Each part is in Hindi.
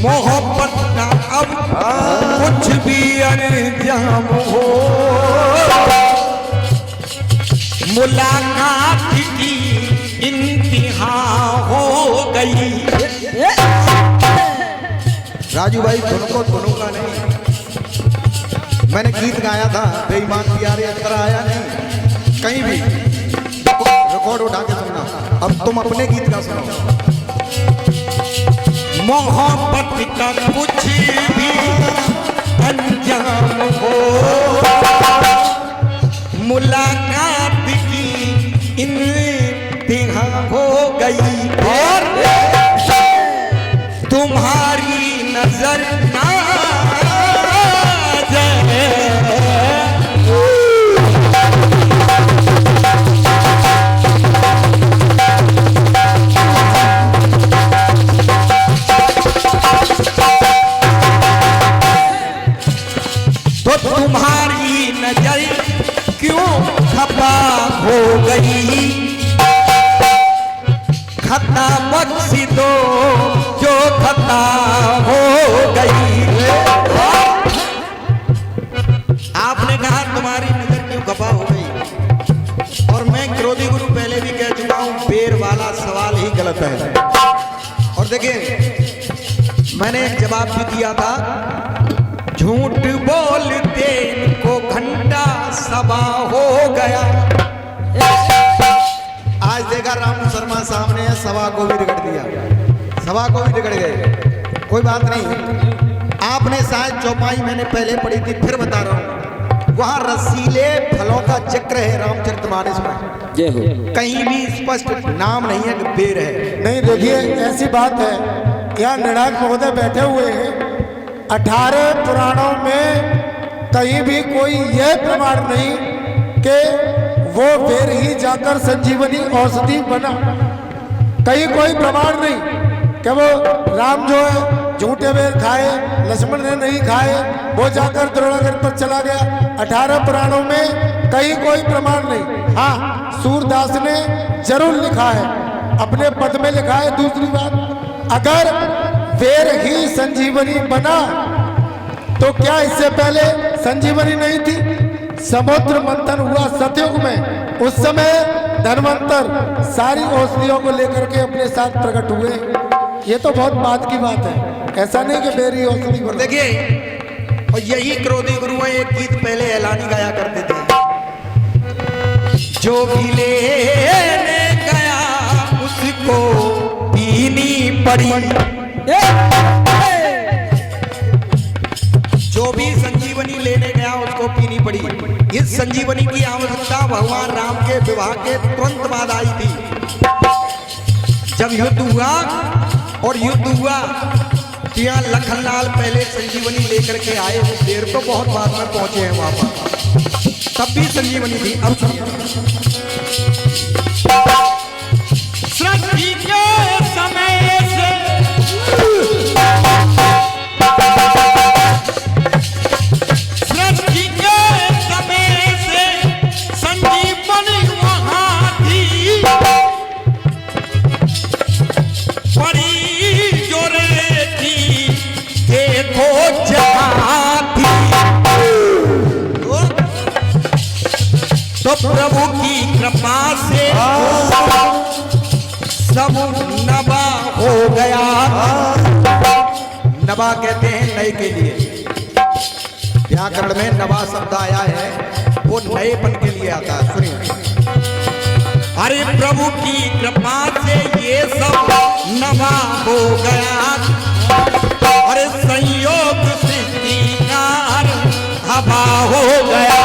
मोहब्बत का अब कुछ भी अंजाम हो, मुलाकात की इंतहा हो गई। राजू भाई तुमको सुनूंगा नहीं, मैंने गीत गाया था बेईमान प्यारे अंतर आया नहीं, कहीं भी रिकॉर्ड उठा के सुनना। अब तुम अपने गीत का सुनो। मोहब्बत का कुछ भी अंजाम हो, मुलाकात की इंतहा हो गई और तुम्हारी नजर ना जाए। तो तुम्हारी नजर क्यों खफा हो गई, खता बख्श दो जो खता हो गई। आपने कहा तुम्हारी नजर क्यों खफा हो गई, और मैं क्रोधी गुरु पहले भी कह चुका हूं बेर वाला सवाल ही गलत है। और देखिए मैंने एक जवाब भी दिया था, झूठ बोलते को घंटा सवा हो गया। आज देखा राम शर्मा साहब ने सभा को भी रगड़ दिया, सभा को भी रगड़ गए। कोई बात नहीं, आपने शायद चौपाई मैंने पहले पढ़ी थी, फिर बता रहा हूँ, वहां रसीले फलों का जिक्र है रामचरितमानस में, कहीं भी स्पष्ट नाम नहीं है कि बेर है। नहीं देखिए ऐसी बात है, यहाँ निर्णायक महोदय बैठे हुए हैं, 18 पुराणों में कहीं भी कोई यह प्रमाण नहीं कि वो बेर ही जाकर संजीवनी औषधि बना, कहीं कोई प्रमाण नहीं कि वो राम जो है झूठे बेर खाए, लक्ष्मण ने नहीं खाए, वो जाकर द्रोणागढ़ पर चला गया। 18 पुराणों में कहीं कोई प्रमाण नहीं। हाँ, सूरदास ने जरूर लिखा है, अपने पद में लिखा है। दूसरी बात, अगर बेर ही संजीवनी बना तो क्या इससे पहले संजीवनी नहीं थी? समुद्र मंथन हुआ सतयुग में, उस समय धन्वंतर सारी औषधियों को लेकर के अपने साथ प्रकट हुए। ये तो बहुत बात की बात है, ऐसा नहीं कि बेर ही औषधि बना। देखिए, और यही क्रोधी गुरु एक गीत पहले ऐलानी गाया करते थे, जो भी लेने गया उसको पीनी पड़ी, जो भी संजीवनी लेने गया उसको पीनी पड़ी। इस संजीवनी की आवश्यकता भगवान राम के विवाह के तुरंत बाद आई थी, जब युद्ध हुआ। और युद्ध हुआ तो यहाँ लखनलाल पहले संजीवनी लेकर के आए, वो देर तो बहुत बाद में पहुंचे हैं वहां पर, तब भी संजीवनी थी। अब सृष्टि के समय से तो प्रभु की कृपा से सब नवा हो गया। नवा कहते हैं नए के लिए, व्याकरण में नवा शब्द आया है, वो नएपन के लिए आता है। सुनिए, अरे प्रभु की कृपा से ये सब नवा हो गया, अरे संयोग सृष्टिकार हवा हो गया।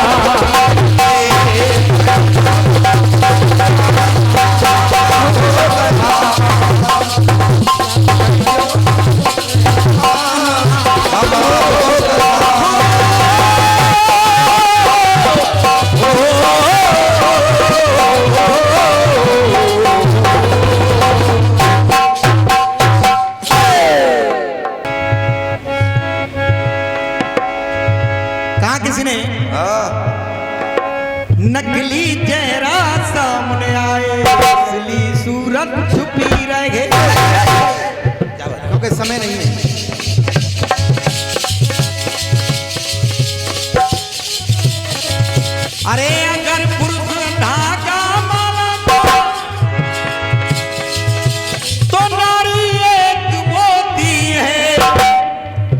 Oh किसी ने नकली चेहरा सामने आए, असली सूरत छुपी रहे। क्योंकि समय नहीं है। अरे अगर पुरुष धागा माला तो नारी एक मोती है।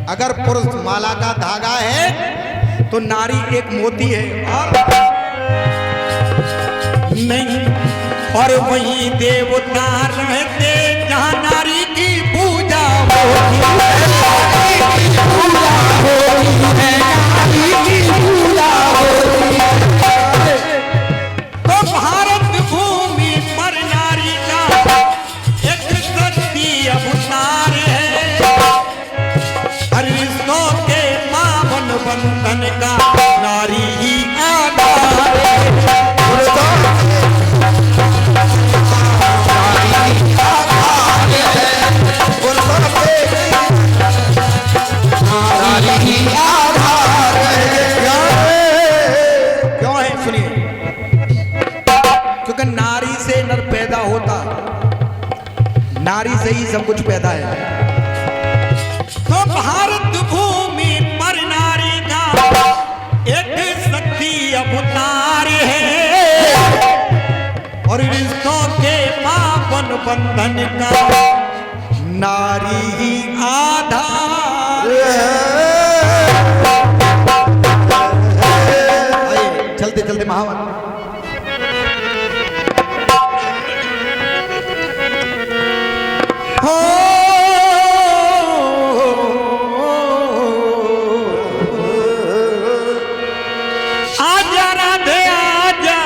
अगर पुरुष माला का धागा है तो नारी एक मोती है। और नहीं, और वही देवता रहते जहाँ नारी की पूजा होती है। तो भारत भूमि पर नारी का एक शक्ति अवतार है। हर रिश्तों के पावन बंधन का नारी ही आधार है। क्यों है सुनिए, क्योंकि नारी से नर पैदा होता, नारी से ही सब कुछ पैदा है। तो भारत भूमि पर नारी का एक शक्ति अवतार है। और रिश्तों के पावन बंधन का नारी ही आधार है। चलते चलते महावन हो आजा राधे आजा,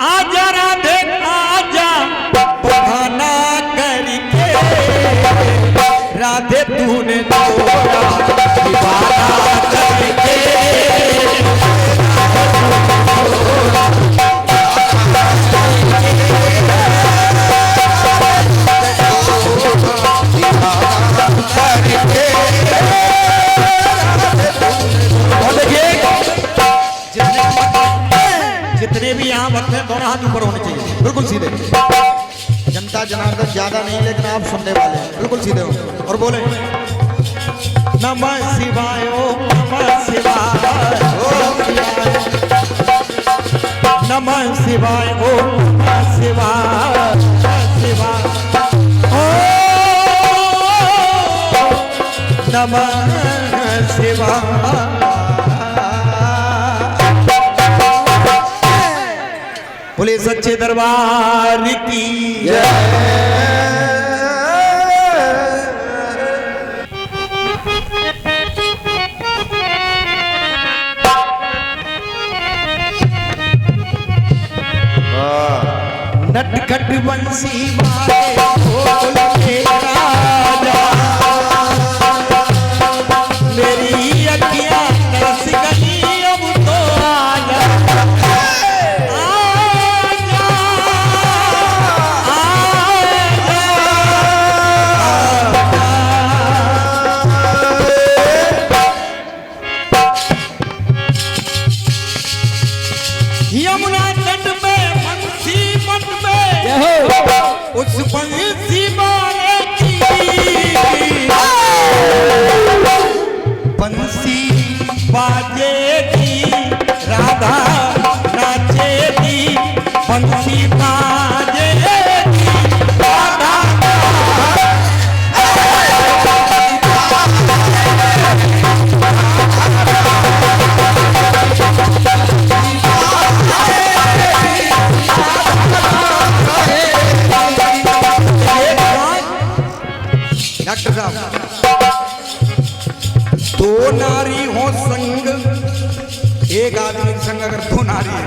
आजा राधे आजा, बहाना करके राधे तूने तोड़ा दीवाना करके। जितने भी यहाँ वक्त हैं दोनों हाथ ऊपर होने चाहिए, बिल्कुल सीधे। जनता जनार्दन ज्यादा नहीं, लेकिन आप सुनने वाले हैं, बिल्कुल सीधे हो और बोले नमः शिवाय ओम नमः शिवाय ओम नमः शिवाय ओम नमः शिवाय शिवाय ओम नमः शिवाय। बोले सच्चे दरबार की नटखट बंसी मारे ढोल के राजा, मेरी अखियां तरस गई अब तो आजा, आजा, यमुना तट में बंसी मत में उस बंसी वाले की बंसी बाजेगी, राधा नाचेगी, बंसी बाजेगी, राधा डॉक्टर साहब, दो नारी हो संग, एक आदमी के संग अगर दो नारी है,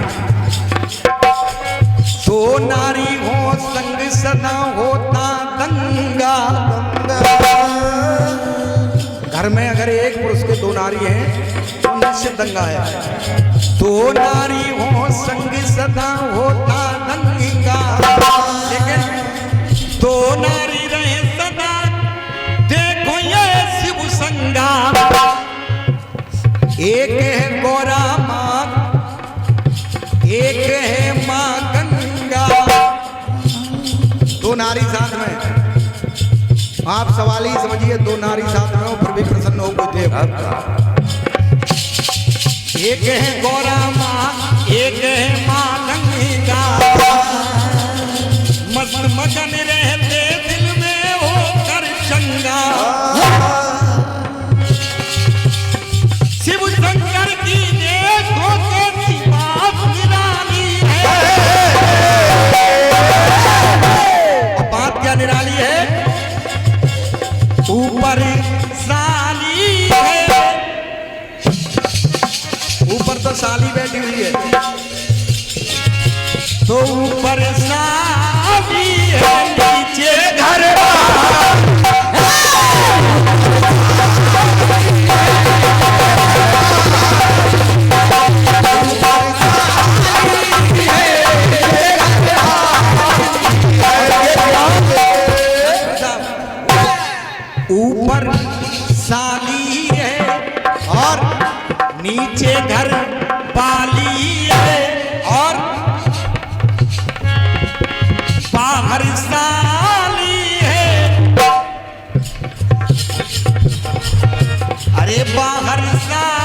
दो नारी हो संग सदा होता दंगा। घर में अगर एक पुरुष के दो नारी हैं तो निश्चित दंगा है। दो नारी हो संग सदा होता दंगा, लेकिन दो नारी रहे सदा देखो ये शिव संगा। एक है नारी साथ में, आप सवाल ही समझिए, दो नारी साथ में हो फिर भी प्रसन्न हो कोई देव। एक है गौरा माँ, एक है माँ गंगा, मस्त मगन रहते दिल में होकर चंगा। शिव शंकर की देखो कैसी बात निराली है। अब बात क्या निराली है? ऊपर साली है, ऊपर तो साली बैठी हुई है, तो ऊपर साली है, नीचे घर ऊपर साली है और नीचे घर पाली है और बाहर साली है। अरे बाहर साली